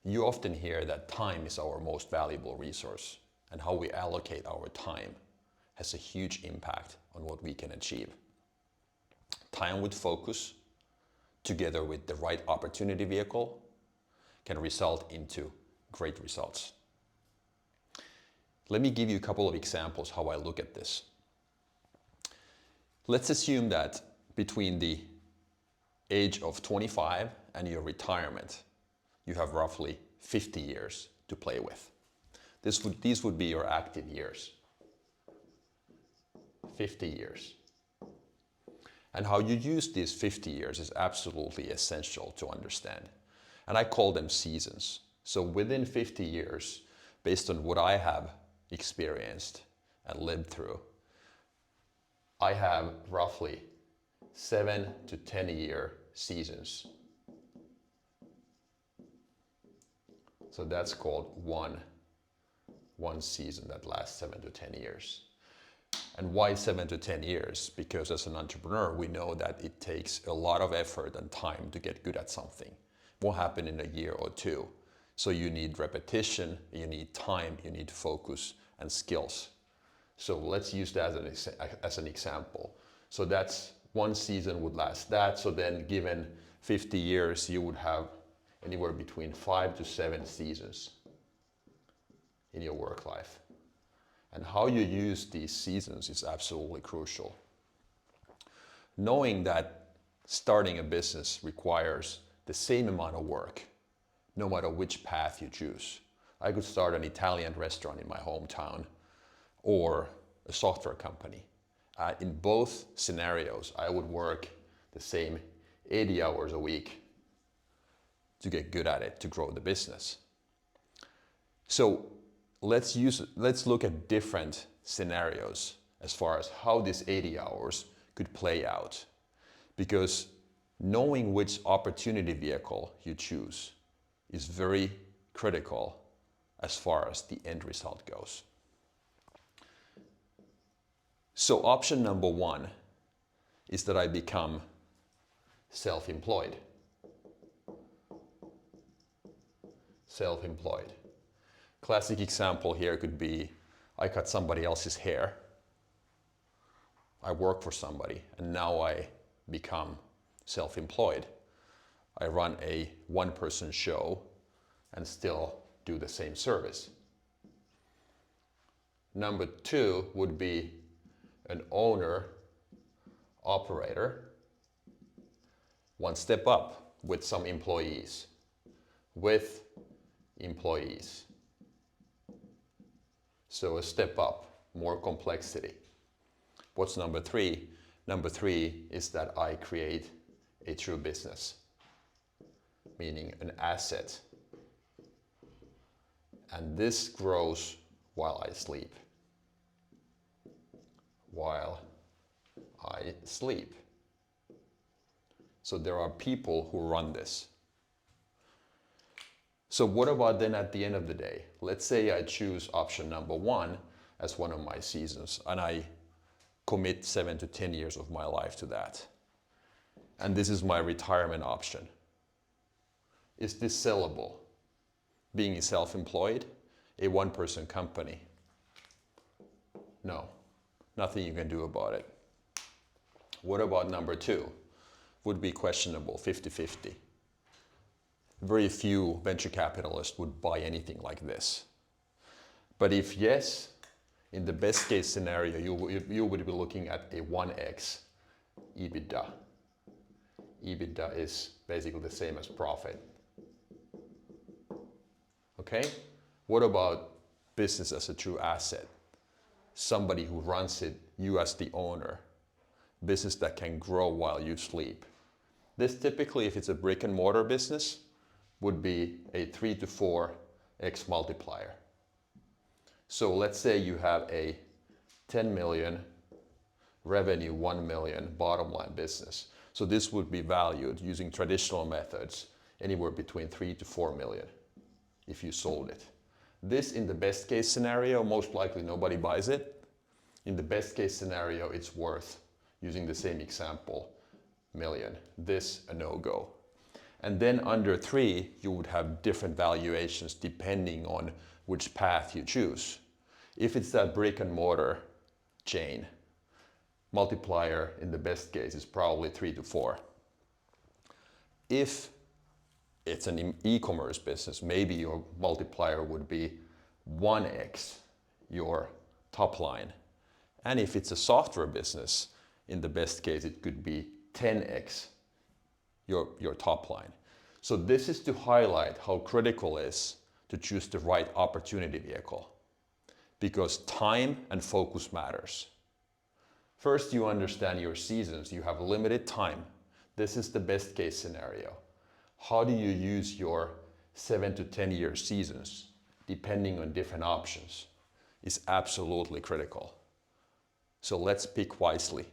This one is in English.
You often hear that time is our most valuable resource, and how we allocate our time has a huge impact on what we can achieve. Time with focus, together with the right opportunity vehicle, can result into great results. Let me give you a couple of examples how I look at this. Let's assume that between the age of 25 and your retirement, you have roughly 50 years to play with. These would be your active years. 50 years. And how you use these 50 years is absolutely essential to understand. And I call them seasons. So within 50 years, based on what I have experienced and lived through, I have roughly 7 to 10 year seasons. So that's called one season that lasts 7 to 10 years. And why 7 to 10 years? Because as an entrepreneur, we know that it takes a lot of effort and time to get good at something. It won't happen in a year or two. So you need repetition, you need time, you need focus and skills. So let's use that as an example. So that's one season would last that. So then given 50 years, you would have anywhere between 5 to 7 seasons in your work life. And how you use these seasons is absolutely crucial. Knowing that starting a business requires the same amount of work, no matter which path you choose. I could start an Italian restaurant in my hometown or a software company. In both scenarios, I would work the same 80 hours a week to get good at it, to grow the business. So let's look at different scenarios as far as how this 80 hours could play out. Because knowing which opportunity vehicle you choose is very critical as far as the end result goes. So option number 1 is that I become self-employed. Self-employed. Classic example here could be I cut somebody else's hair. I work for somebody and now I become self-employed. I run a one-person show and still do the same service. Number 2 would be an owner, operator, one step up with some employees. So a step up, more complexity. What's number 3? Number 3 is that I create a true business, meaning an asset. And this grows while I sleep. While I sleep. So there are people who run this. So what about then at the end of the day? Let's say I choose option number 1 as one of my seasons and I commit 7 to 10 years of my life to that. And this is my retirement option. Is this sellable? Being self-employed, a one-person company? No, nothing you can do about it. What about number 2? Would be questionable, 50-50. Very few venture capitalists would buy anything like this. But if yes, in the best case scenario, you would be looking at a 1x EBITDA. EBITDA is basically the same as profit. Okay? What about business as a true asset? Somebody who runs it, you as the owner. Business that can grow while you sleep. This typically, if it's a brick and mortar business, would be a 3 to 4x multiplier. So let's say you have a 10 million revenue, 1 million bottom line business. So this would be valued using traditional methods anywhere between 3 to 4 million if you sold it. This in the best case scenario, most likely nobody buys it. In the best case scenario, it's worth, using the same example, million. This a no-go. And then under 3, you would have different valuations depending on which path you choose. If it's that brick and mortar chain, multiplier in the best case is probably 3 to 4. If it's an e-commerce business, maybe your multiplier would be 1x your top line. And if it's a software business, in the best case, it could be 10x your top line. So this is to highlight how critical it is to choose the right opportunity vehicle, because time and focus matters. First, you understand your seasons. You have limited time. This is the best case scenario. How do you use your 7 to 10 year seasons, depending on different options, is absolutely critical. So let's pick wisely.